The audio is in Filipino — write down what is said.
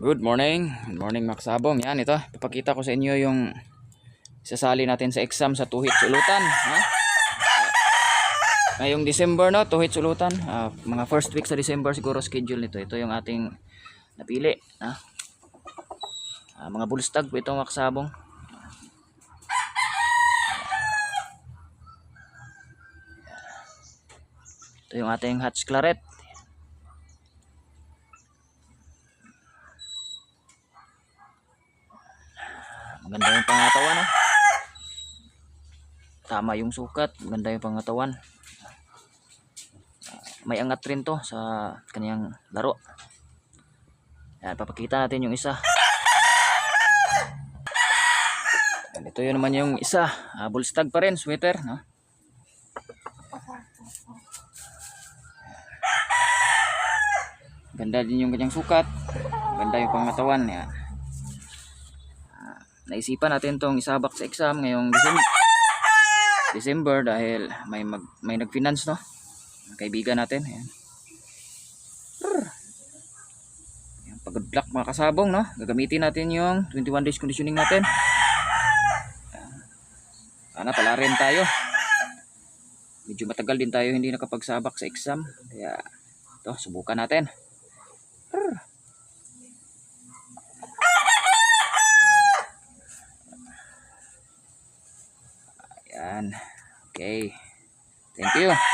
Good morning. Good morning mga kasabong. Yan ito. Papakita ko sa inyo yung sasali natin sa exam sa tuhit sulutan. Ha? Ngayong December no, tuhit sulutan. Mga first week sa December siguro schedule nito. Ito yung ating napili. Ha? Mga bulstag po ito mga kasabong. Ito yung ating Hatch Claret. Maganda yung pangatawan. No? Tama yung sukat. Maganda yung pangatawan. May angat rin to sa kanyang laro. Yan, papakita natin yung isa. Yan, ito yun naman yung isa. Bulstag pa rin, sweater. No? Ganda din yung kanyang sukat. Ganda yung pangatawan. Yan. Naisipan natin tong isabak sa exam ngayong December dahil may nag-finance no. Kaibigan natin. Ayan. Pag good luck mga kasabong no. Gagamitin natin yung 21 days conditioning natin. Sana pala rin tayo. Medyo matagal din tayo hindi nakapagsabak sa exam. Kaya ito, subukan natin. Ayan. Okay. Thank you.